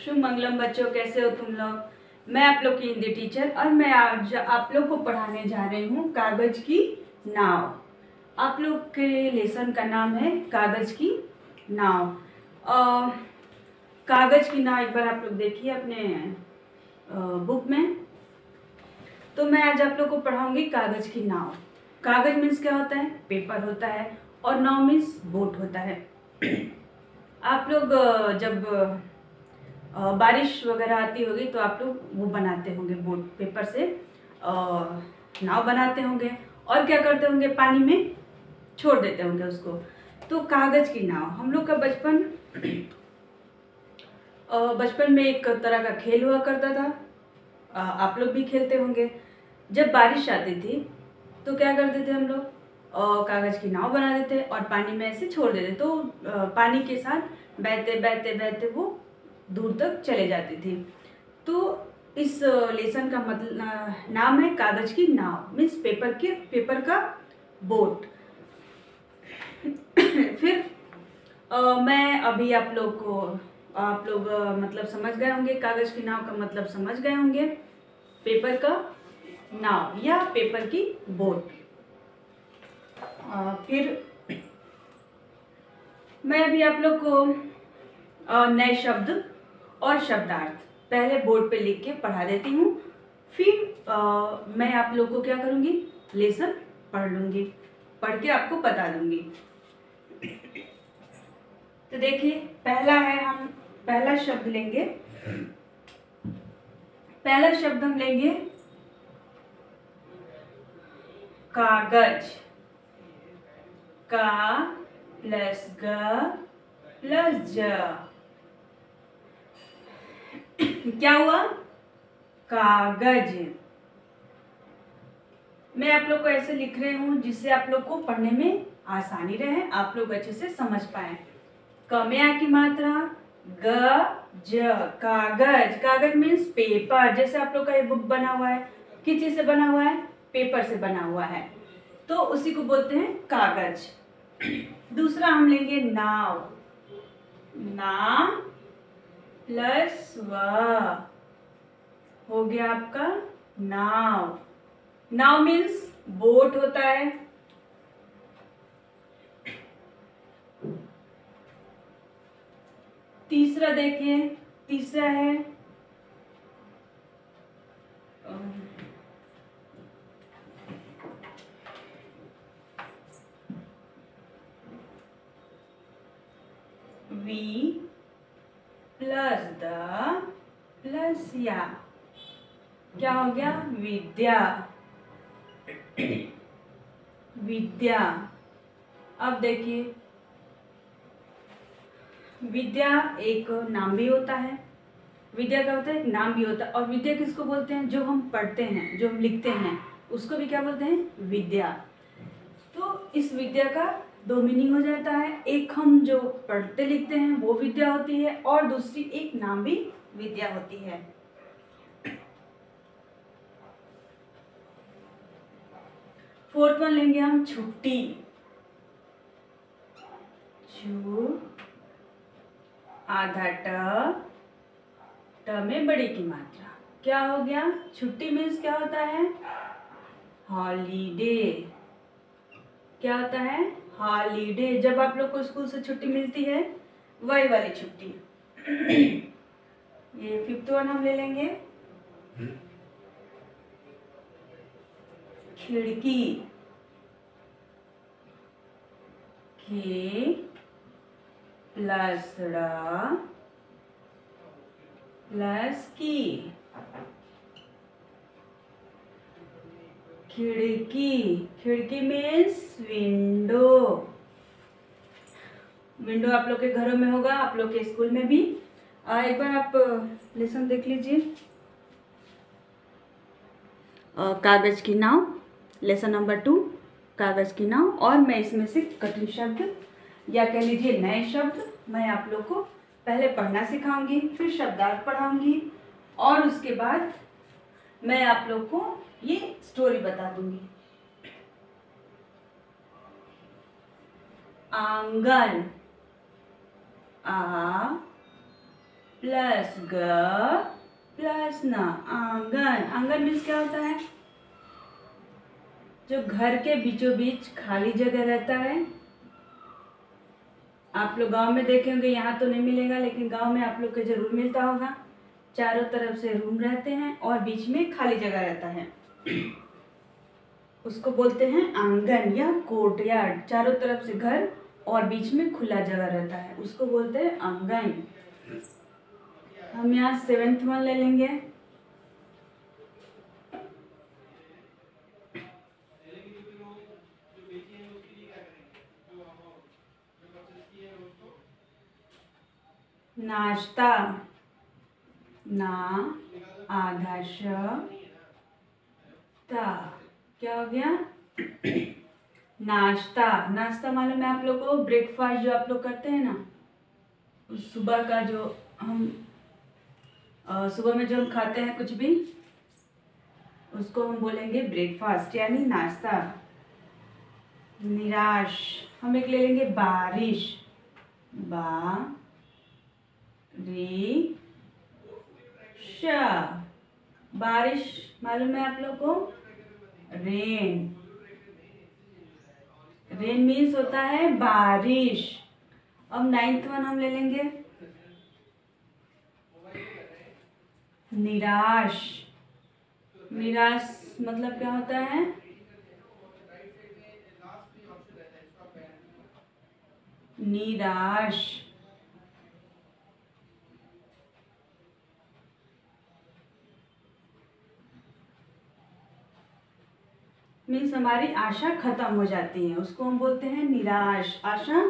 शुभ मंगलम बच्चों, कैसे हो तुम लोग। मैं आप लोग की हिंदी टीचर और मैं आज आप लोग को पढ़ाने जा रही हूँ कागज की नाव। आप लोग के लेसन का नाम है कागज की नाव। कागज की नाव एक बार आप लोग देखिए अपने बुक में। तो मैं आज आप लोग को पढ़ाऊंगी कागज की नाव। कागज मीन्स क्या होता है? पेपर होता है। और नाव मीन्स बोट होता है। आप लोग जब बारिश वगैरह आती होगी तो आप लोग वो बनाते होंगे, बोट पेपर से नाव बनाते होंगे और क्या करते होंगे, पानी में छोड़ देते होंगे उसको। तो कागज की नाव हम लोग का बचपन में एक तरह का खेल हुआ करता था। आप लोग भी खेलते होंगे। जब बारिश आती थी तो क्या करते थे हम लोग, कागज की नाव बना देते और पानी में ऐसे छोड़ देते, तो पानी के साथ बहते बहते बहते वो दूर तक चले जाती थी। तो इस लेसन का मतलब नाम है कागज की नाव, मीन्स पेपर का बोट। फिर मैं अभी आप लोग मतलब समझ गए होंगे, कागज की नाव का मतलब समझ गए होंगे, पेपर का नाव या पेपर की बोट। फिर मैं अभी आप लोग को नए शब्द और शब्दार्थ पहले बोर्ड पे लिख के पढ़ा देती हूँ। फिर मैं आप लोग को क्या करूँगी, लेसन पढ़ लूँगी, पढ़ के आपको बता दूँगी। तो देखिए, हम पहला शब्द लेंगे। पहला शब्द हम लेंगे कागज। का प्लस ग प्लस ज। क्या हुआ? कागज। मैं आप लोग को ऐसे लिख रही हूँ जिससे आप लोग को पढ़ने में आसानी रहे, आप लोग अच्छे से समझ पाए। क में आ की मात्रा, ग ज, कागज। कागज मीन्स पेपर। जैसे आप लोग का ये बुक बना हुआ है, किस चीज से बना हुआ है? पेपर से बना हुआ है, तो उसी को बोलते हैं कागज। दूसरा हम लेंगे नाव। ना प्लस व हो गया आपका नाव। नाव मीन्स बोट होता है। तीसरा देखिए, तीसरा है वी प्लस द प्लस या। क्या हो गया? विद्या। विद्या। अब देखिए, विद्या एक नाम भी होता है। विद्या क्या होता है? एक नाम भी होता है। और विद्या किसको बोलते हैं? जो हम पढ़ते हैं, जो हम लिखते हैं, उसको भी क्या बोलते हैं? विद्या। तो इस विद्या का दो मीनिंग हो जाता है। एक हम जो पढ़ते लिखते हैं वो विद्या होती है, और दूसरी एक नाम भी विद्या होती है। फोर्थ वन लेंगे हम छुट्टी। छु आधा ट में बड़ी की मात्रा। क्या हो गया? छुट्टी मीन्स क्या होता है? हॉलीडे। क्या होता है? हॉलीडे। जब आप लोग को स्कूल से छुट्टी मिलती है, वही वाली छुट्टी। ये फिफ्थ वन हम ले लेंगे खिड़की। खे प्लस ड़ प्लस की। खिड़की। खिड़की मीन्स विंडो। विंडो आप लोग के घरों में होगा, आप लोग के स्कूल में भी। एक बार आप लेसन देख लीजिए, कागज की नाव, लेसन नंबर 2 कागज की नाव। और मैं इसमें से कठिन शब्द या कह लीजिए नए शब्द मैं आप लोग को पहले पढ़ना सिखाऊंगी, फिर शब्दार्थ पढ़ाऊंगी, और उसके बाद मैं आप लोग को ये स्टोरी बता दूंगी। आंगन। आ प्लस ग प्लस न, आंगन। आंगन मीन्स क्या होता है? जो घर के बीचों बीच खाली जगह रहता है। आप लोग गांव में देखे होंगे, यहाँ तो नहीं मिलेगा, लेकिन गांव में आप लोग को जरूर मिलता होगा। चारों तरफ से रूम रहते हैं और बीच में खाली जगह रहता है, उसको बोलते हैं आंगन या कोर्टयार्ड। चारों तरफ से घर और बीच में खुला जगह रहता है, उसको बोलते हैं आंगन। हम यहाँ 7th वन ले लेंगे। नाश्ता, ना आधा श ता, क्या हो गया? नाश्ता। नाश्ता मालूम है आप लोग को? ब्रेकफास्ट जो आप लोग करते हैं ना, सुबह का जो हम सुबह में जो हम खाते हैं कुछ भी, उसको हम बोलेंगे ब्रेकफास्ट यानी नाश्ता। निराश, हम एक ले लेंगे बारिश, बा री श। बारिश मालूम है आप लोग को? रेन। रेन मीन्स होता है बारिश। अब 9th वन हम ले लेंगे, निराश। निराश मतलब क्या होता है? निराश। मीन्स हमारी आशा खत्म हो जाती है, उसको हम बोलते हैं निराश। आशा,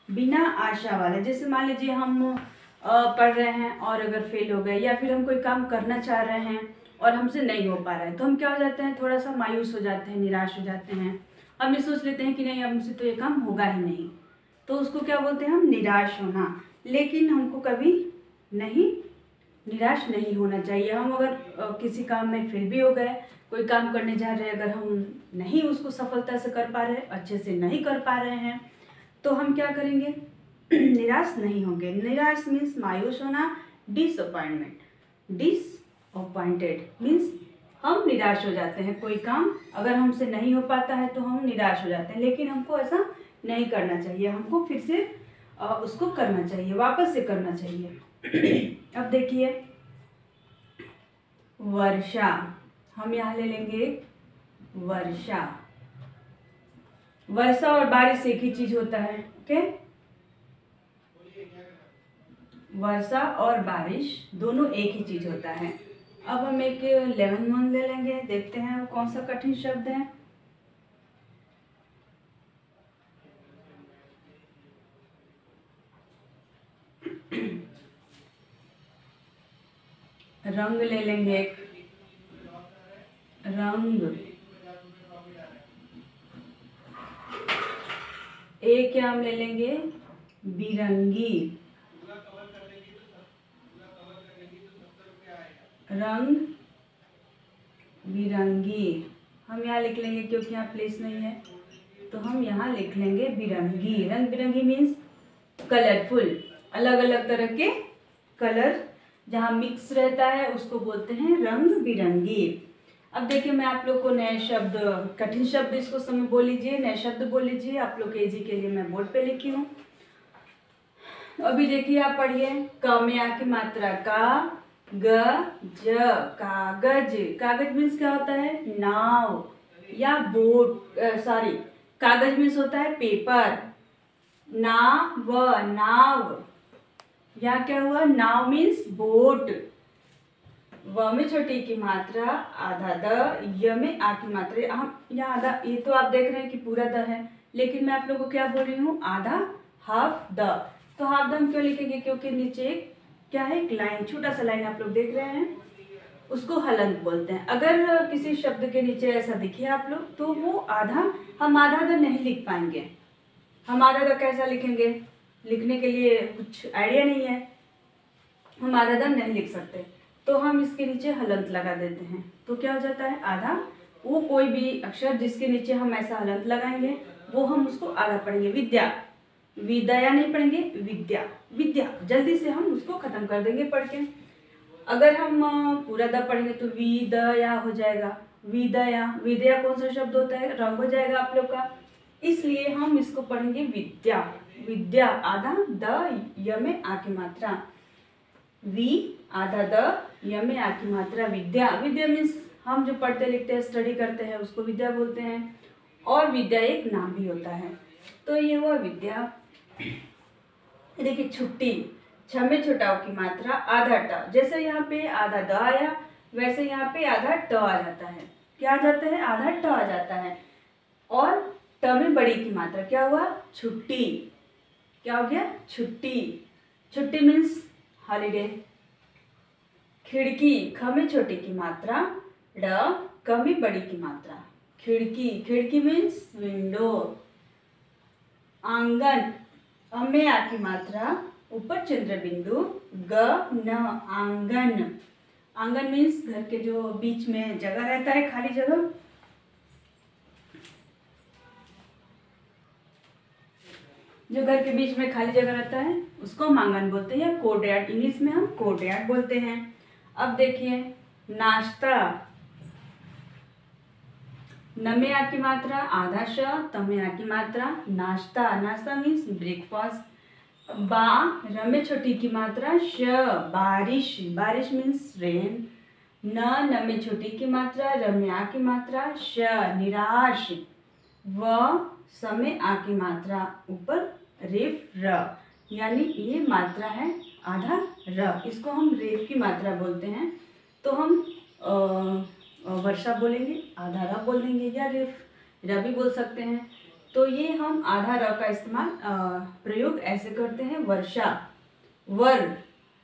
बिना आशा वाले। जैसे मान लीजिए हम पढ़ रहे हैं और अगर फेल हो गए, या फिर हम कोई काम करना चाह रहे हैं और हमसे नहीं हो पा रहा है, तो हम क्या हो जाते हैं? थोड़ा सा मायूस हो जाते हैं, निराश हो जाते हैं। हम ये सोच लेते हैं कि नहीं, अब हमसे तो ये काम होगा ही नहीं, तो उसको क्या बोलते हैं हम? निराश होना। लेकिन हमको कभी नहीं निराश नहीं होना चाहिए। हम अगर किसी काम में फेल भी हो गए, कोई काम करने जा रहे हैं, अगर हम नहीं उसको सफलता से कर पा रहे, अच्छे से नहीं कर पा रहे हैं, तो हम क्या करेंगे? निराश नहीं होंगे। निराश मीन्स मायूस होना, डिसअपॉइंटमेंट। डिसअपॉइंटेड मीन्स हम निराश हो जाते हैं। कोई काम अगर हमसे नहीं हो पाता है तो हम निराश हो जाते हैं, लेकिन हमको ऐसा नहीं करना चाहिए। हमको फिर से उसको करना चाहिए, वापस से करना चाहिए। अब देखिए वर्षा, हम यहाँ ले लेंगे वर्षा। वर्षा और बारिश एक ही चीज होता है, ओके? वर्षा और बारिश दोनों एक ही चीज होता है। अब हम एक 11 वन ले लेंगे, देखते हैं वो कौन सा कठिन शब्द है। रंग ले लेंगे एक, रंग। एक क्या हम ले लेंगे? बिरंगी। रंग बिरंगी हम यहाँ लिख लेंगे, क्योंकि यहाँ प्लेस नहीं है तो हम यहाँ लिख लेंगे बिरंगी। रंग बिरंगी मीन्स कलरफुल, अलग अलग तरह के कलर जहाँ मिक्स रहता है उसको बोलते हैं रंग बिरंगी। अब देखिए मैं आप लोग को नए शब्द, कठिन शब्द इसको समय बोल लीजिए, नए शब्द बोल लीजिए। आप लोग के इजी के लिए मैं बोर्ड पे लिखी हूँ। अभी देखिए आप पढ़िए, क में आ की मात्रा का, ग ज, कागज। कागज मीन्स क्या होता है? नाव या बोट, सॉरी, कागज मीन्स होता है पेपर। नाव, यहाँ क्या हुआ? नाव मीन्स बोट। व में छोटी की मात्रा आधा द, य में आ की मात्रा। हम यहाँ आधा, ये तो आप देख रहे हैं कि पूरा द है, लेकिन मैं आप लोगों को क्या बोल रही हूँ? आधा, हाफ द। तो हाफ द हम क्यों लिखेंगे? क्योंकि नीचे क्या है? एक लाइन, छोटा सा लाइन आप लोग देख रहे हैं, उसको हलंत बोलते हैं। अगर किसी शब्द के नीचे ऐसा दिखे आप लोग, तो वो आधा, हम आधा द नहीं लिख पाएंगे। हम आधा द कैसा लिखेंगे? लिखने के लिए कुछ आइडिया नहीं है, हम आधा द नहीं लिख सकते, तो हम इसके नीचे हलंत लगा देते हैं। तो क्या हो जाता है? आधा। वो कोई भी अक्षर जिसके नीचे हम ऐसा हलंत लगाएंगे वो हम उसको आधा पढ़ेंगे। विद्या, विद्या नहीं पढ़ेंगे, विद्या। विद्या जल्दी से हम उसको खत्म कर देंगे पढ़ के। अगर हम पूरा द पढ़ेंगे तो विदया हो जाएगा, विदया। विदया कौन सा शब्द होता है, रंग हो जाएगा आप लोग का, इसलिए हम इसको पढ़ेंगे विद्या। विद्या आधा द य में आ की मात्रा, वी आधा द य में आ की मात्रा, विद्या। विद्या मीन्स हम जो पढ़ते लिखते हैं, स्टडी करते हैं, उसको विद्या बोलते हैं। और विद्या एक नाम भी होता है। तो ये हुआ विद्या। देखिए छुट्टी, छ में छोटा की मात्रा आधा ट, जैसे यहाँ पे आधा द आया वैसे यहाँ पे आधा ट आ जाता है। क्या आ जाता है, आधा ट आ जाता है। और ट में बड़ी की मात्रा क्या हुआ, छुट्टी। क्या हो गया, छुट्टी। छुट्टी मीन्स हॉलीडे। खिड़की, ख में छोटी की मात्रा ड, क में बड़ी की मात्रा, खिड़की। खिड़की मीन्स विंडो। आंगन, अ में आ की मात्रा ऊपर चंद्र बिंदु, ग न, आंगन। आंगन मीन्स घर के जो बीच में जगह रहता है, खाली जगह। जो घर के बीच में खाली जगह रहता है उसको हम आंगन बोलते हैं, या कोर्टयार्ड, इंग्लिश में हम कोर्टयार्ड बोलते हैं। अब देखिए नाश्ता, न में आ की मात्रा आधा श, त में आ की मात्रा नाश्ता। नाश्ता मीन्स ब्रेकफास्ट। बा, र में छोटी की मात्रा श, बारिश। बारिश मीन्स रेन। न में छोटी की मात्रा, र में आ की मात्रा श, निराश। व, स में आ की मात्रा ऊपर रेफ र, यानी ये मात्रा है आधा र, इसको हम रेफ की मात्रा बोलते हैं। तो हम वर्षा बोलेंगे, आधा र बोल देंगे, या रेफ र भी बोल सकते हैं। तो ये हम आधा र का इस्तेमाल प्रयोग ऐसे करते हैं, वर्षा। वर,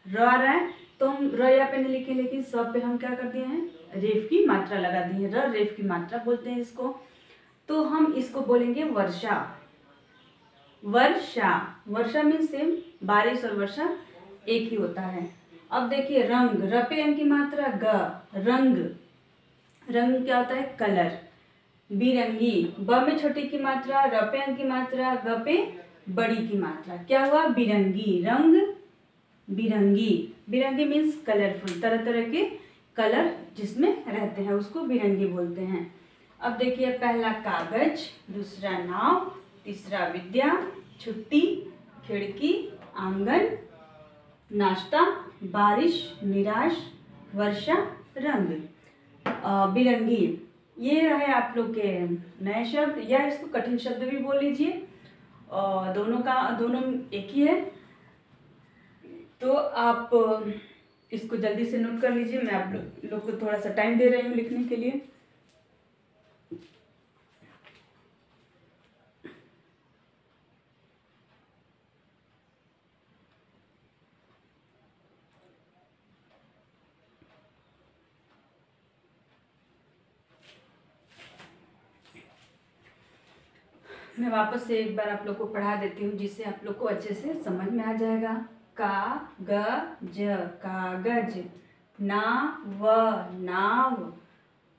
र आ रहा है तो हम र यहाँ पे नहीं लिखे, लेकिन सब पे हम क्या कर दिए हैं, रेफ की मात्रा लगा दी है, र रेफ की मात्रा बोलते हैं इसको। तो हम इसको बोलेंगे वर्षा। वर्षा, वर्षा मीन सेम, बारिश और वर्षा एक ही होता है। अब देखिए रंग, र पे अंक की मात्रा ग, रंग। रंग क्या होता है, कलर। बिरंगी, ब में छोटी की मात्रा, र पे अंक की मात्रा, ग पे बड़ी की मात्रा, क्या हुआ, बिरंगी। रंग बिरंगी। बिरंगी मीन्स कलरफुल, तरह तरह के कलर जिसमें रहते हैं उसको बिरंगी बोलते हैं। अब देखिए पहला कागज, दूसरा नाव, तीसरा विद्या, छुट्टी, खिड़की, आंगन, नाश्ता, बारिश, निराश, वर्षा, रंग, बिरंगी। ये रहे आप लोग के नए शब्द, या इसको कठिन शब्द भी बोल लीजिए, दोनों एक ही है। तो आप इसको जल्दी से नोट कर लीजिए, मैं आप लोग को थोड़ा सा टाइम दे रही हूँ लिखने के लिए। मैं वापस से एक बार आप लोग को पढ़ा देती हूँ, जिससे आप लोग को अच्छे से समझ में आ जाएगा। का ग ज, कागज। ना व, नाव।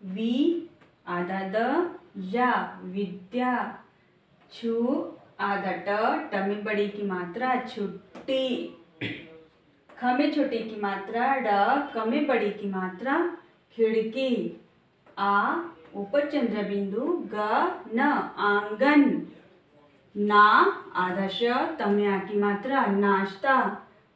वी आधा द, या, विद्या। छु आधा ट, ट में बड़ी की मात्रा, छुट्टी। ख में छोटी की मात्रा ड, क में बड़ी की मात्रा, खिड़की। आ ऊपर चंद्र बिंदु, ग न, आंगन। ना आधा श, त में आ की मात्रा, नाश्ता।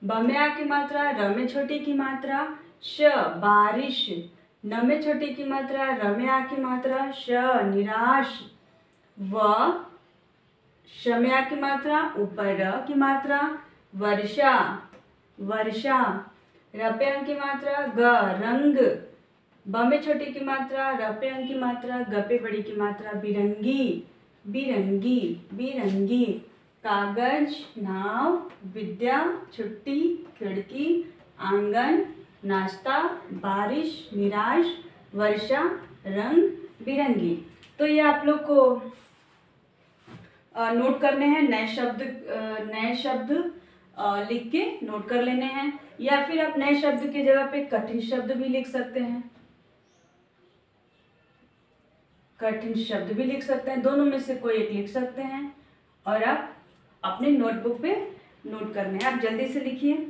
ब में आ की मात्रा, र में छोटी की मात्रा, श, बारिश। न में छोटी की मात्रा, र में आ की मात्रा, श, निराश। व, श में आ की मात्रा ऊपर र की मात्रा, वर्षा। वर्षा। र पे अंक की मात्रा ग, रंग। ब में छोटी की मात्रा, र पे अंक की मात्रा, ग पे बड़ी की मात्रा, बिरंगी। बिरंगी, बिरंगी। कागज, नाव, विद्या, छुट्टी, खिड़की, आंगन, नाश्ता, बारिश, निराश, वर्षा, रंग, बिरंगी। तो ये आप लोग को नोट करने हैं, नए शब्द लिख के नोट कर लेने हैं, या फिर आप नए शब्द की जगह पे कठिन शब्द भी लिख सकते हैं। कठिन शब्द भी लिख सकते हैं, दोनों में से कोई एक लिख सकते हैं और आप अपने नोटबुक पे नोट करने हैं। आप जल्दी से लिखिए।